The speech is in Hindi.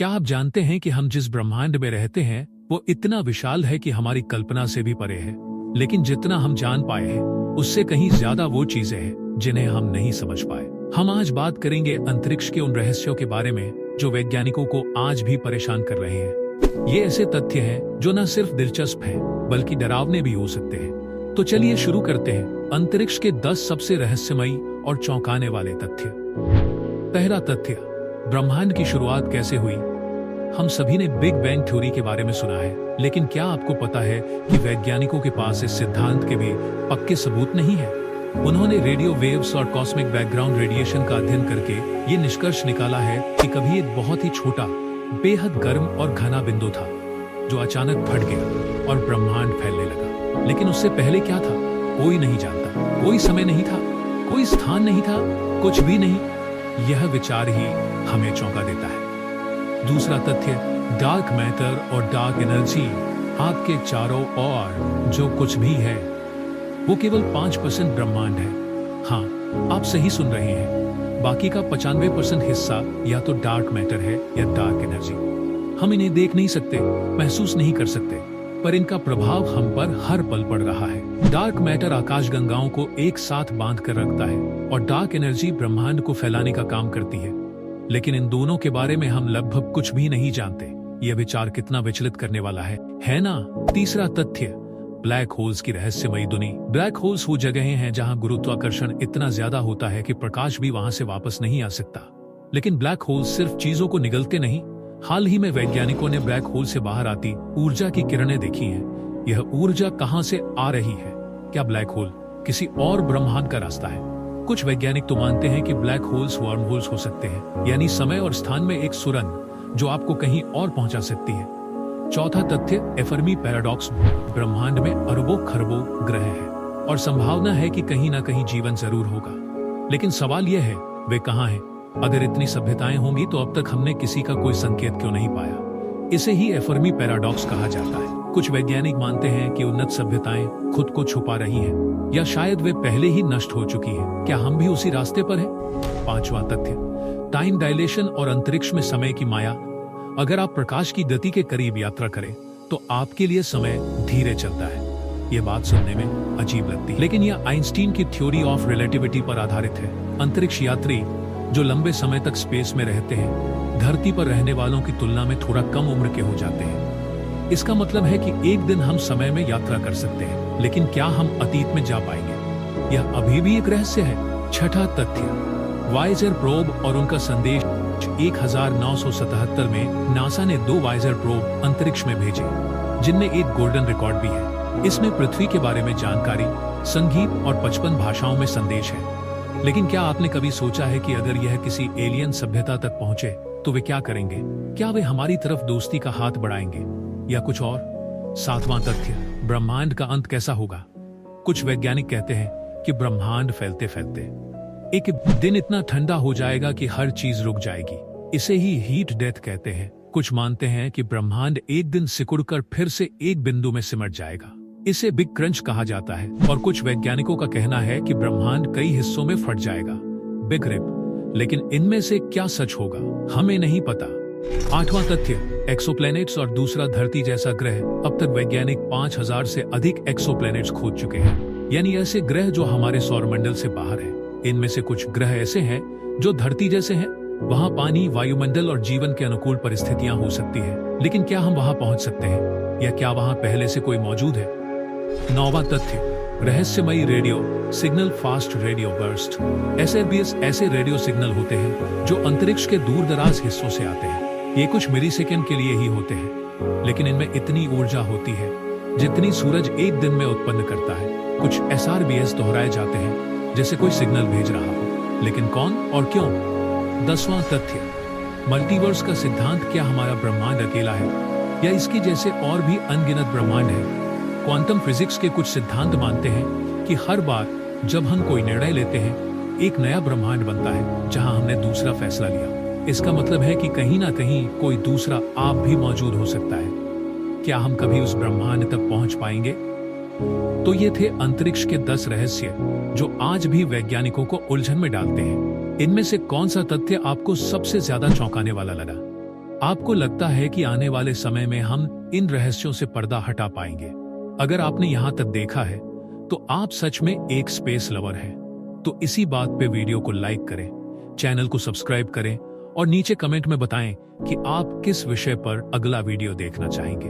क्या आप जानते हैं कि हम जिस ब्रह्मांड में रहते हैं वो इतना विशाल है कि हमारी कल्पना से भी परे है। लेकिन जितना हम जान पाए हैं उससे कहीं ज्यादा वो चीजें हैं जिन्हें हम नहीं समझ पाए। हम आज बात करेंगे अंतरिक्ष के उन रहस्यों के बारे में जो वैज्ञानिकों को आज भी परेशान कर रहे हैं। ये ऐसे तथ्य हैं जो न सिर्फ दिलचस्प हैं बल्कि डरावने भी हो सकते हैं। तो चलिए शुरू करते हैं अंतरिक्ष के 10 सबसे रहस्यमयी और चौंकाने वाले तथ्य। पहला तथ्य, ब्रह्मांड की शुरुआत कैसे हुई। हम सभी ने बिग बैंग थ्योरी के बारे में सुना है, लेकिन क्या आपको पता है कि वैज्ञानिकों के पास इस सिद्धांत के भी पक्के सबूत नहीं है। उन्होंने रेडियो वेव्स और कॉस्मिक बैकग्राउंड रेडिएशन का अध्ययन करके ये निष्कर्ष निकाला है कि कभी एक बहुत ही छोटा, बेहद गर्म और घना बिंदु था जो अचानक फट गया और ब्रह्मांड फैलने लगा। लेकिन उससे पहले क्या था कोई नहीं जानता। कोई समय नहीं था, कोई स्थान नहीं था, कुछ भी नहीं। यह विचार ही हमें चौंका देता है। दूसरा तथ्य, डार्क मैटर और डार्क एनर्जी। आपके चारों ओर जो कुछ भी है वो केवल 5% ब्रह्मांड है। हाँ, आप सही सुन रहे हैं। बाकी का 95% हिस्सा या तो डार्क मैटर है या डार्क एनर्जी। हम इन्हें देख नहीं सकते, महसूस नहीं कर सकते, पर इनका प्रभाव हम पर हर पल पड़ रहा है। डार्क मैटर आकाशगंगाओं को एक साथ बांध कर रखता है और डार्क एनर्जी ब्रह्मांड को फैलाने का काम करती है। लेकिन इन दोनों के बारे में हम लगभग कुछ भी नहीं जानते। यह विचार कितना विचलित करने वाला है ना। तीसरा तथ्य, ब्लैक होल्स की रहस्यमयी दुनिया। ब्लैक होल्स वो जगहें हैं जहां गुरुत्वाकर्षण इतना ज्यादा होता है कि प्रकाश भी वहां से वापस नहीं आ सकता। लेकिन ब्लैक होल्स सिर्फ चीजों को निगलते नहीं। हाल ही में वैज्ञानिकों ने ब्लैक होल से बाहर आती ऊर्जा की किरणें देखी हैं। यह ऊर्जा कहां से आ रही है? क्या ब्लैक होल किसी और ब्रह्मांड का रास्ता है? कुछ वैज्ञानिक तो मानते हैं कि ब्लैक होल्स वर्म होल्स हो सकते हैं, यानी समय और स्थान में एक सुरंग जो आपको कहीं और पहुंचा सकती है। चौथा तथ्य, एफर्मी पैराडॉक्स। ब्रह्मांड में अरबों खरबों ग्रह हैं और संभावना है कि कहीं ना कहीं जीवन जरूर होगा। लेकिन सवाल यह है, वे कहाँ हैं? अगर इतनी सभ्यताएं होंगी तो अब तक हमने किसी का कोई संकेत क्यों नहीं पाया? इसे ही एफर्मी पैराडॉक्स कहा जाता है। कुछ वैज्ञानिक मानते हैं कि उन्नत सभ्यताएं खुद को छुपा रही हैं, या शायद वे पहले ही नष्ट हो चुकी हैं। क्या हम भी उसी रास्ते पर हैं? पांचवा तथ्य, टाइम डायलेशन और अंतरिक्ष में समय की माया। अगर आप प्रकाश की गति के करीब यात्रा करें तो आपके लिए समय धीरे चलता है। ये बात सुनने में अजीब लगती है, लेकिन यह आइंस्टीन की थ्योरी ऑफ रिलेटिविटी पर आधारित है। अंतरिक्ष यात्री जो लंबे समय तक स्पेस में रहते हैं, धरती पर रहने वालों की तुलना में थोड़ा कम उम्र के हो जाते हैं। इसका मतलब है कि एक दिन हम समय में यात्रा कर सकते हैं, लेकिन क्या हम अतीत में जा पाएंगे? यह अभी भी एक रहस्य है। छठा तथ्य, वायेजर प्रोब और उनका संदेश। 1977 में नासा ने 2 वायेजर प्रोब अंतरिक्ष में भेजे, जिनमें एक गोल्डन रिकॉर्ड भी है। इसमें पृथ्वी के बारे में जानकारी, संगीत और 55 भाषाओं में संदेश है। लेकिन क्या आपने कभी सोचा है कि अगर यह किसी एलियन सभ्यता तक पहुंचे तो वे क्या करेंगे? क्या वे हमारी तरफ दोस्ती का हाथ बढ़ाएंगे या कुछ और? सातवां तथ्य, ब्रह्मांड का अंत कैसा होगा। कुछ वैज्ञानिक कहते हैं कि ब्रह्मांड फैलते फैलते एक दिन इतना ठंडा हो जाएगा कि हर चीज रुक जाएगी। इसे ही हीट डेथ कहते हैं। कुछ मानते हैं कि ब्रह्मांड एक दिन सिकुड़कर फिर से एक बिंदु में सिमट जाएगा। इसे बिग क्रंच कहा जाता है। और कुछ वैज्ञानिकों का कहना है कि ब्रह्मांड कई हिस्सों में फट जाएगा, बिग रिप। लेकिन इनमें से क्या सच होगा हमें नहीं पता। आठवां तथ्य, एक्सोप्लैनेट्स और दूसरा धरती जैसा ग्रह। अब तक वैज्ञानिक 5000 से अधिक एक्सोप्लैनेट्स खोज चुके हैं, यानी ऐसे ग्रह जो हमारे सौरमंडल से बाहर हैं। इनमें से कुछ ग्रह ऐसे हैं जो धरती जैसे हैं। वहां पानी, वायुमंडल और जीवन के अनुकूल परिस्थितियां हो सकती है। लेकिन क्या हम वहां पहुंच सकते हैं, या क्या वहां पहले से कोई मौजूद है? नौवां तथ्य, रहस्यमयी radio signal, fast radio burst. SLBS ऐसे रेडियो सिग्नल होते हैं जो अंतरिक्ष के दूर दराज हिस्सों से आते हैं। ये कुछ मिलीसेकंड के लिए ही होते हैं, लेकिन इनमें इतनी ऊर्जा होती है जितनी सूरज एक दिन में उत्पन्न करता है। कुछ SRBS दोहराए जाते हैं जैसे कोई सिग्नल भेज रहा हो, लेकिन कौन और क्यों? 10वां तथ्य, मल्टीवर्स का सिद्धांत। क्या हमारा ब्रह्मांड अकेला है या इसके जैसे और भी अनगिनत ब्रह्मांड है? क्वांटम फिजिक्स के कुछ सिद्धांत मानते हैं कि हर बार जब हम कोई निर्णय लेते हैं एक नया ब्रह्मांड बनता है जहां हमने दूसरा फैसला लिया। इसका मतलब है कि कहीं ना कहीं कोई दूसरा आप भी मौजूद हो सकता है। क्या हम कभी उस ब्रह्मांड तक पहुंच पाएंगे? तो ये थे अंतरिक्ष के 10 रहस्य जो आज भी वैज्ञानिकों को उलझन में डालते हैं। इनमें से कौन सा तथ्य आपको सबसे ज्यादा चौंकाने वाला लगा? आपको लगता है कि आने वाले समय में हम इन रहस्यों से पर्दा हटा पाएंगे? अगर आपने यहां तक देखा है तो आप सच में एक स्पेस लवर हैं। तो इसी बात पे वीडियो को लाइक करें, चैनल को सब्सक्राइब करें और नीचे कमेंट में बताएं कि आप किस विषय पर अगला वीडियो देखना चाहेंगे।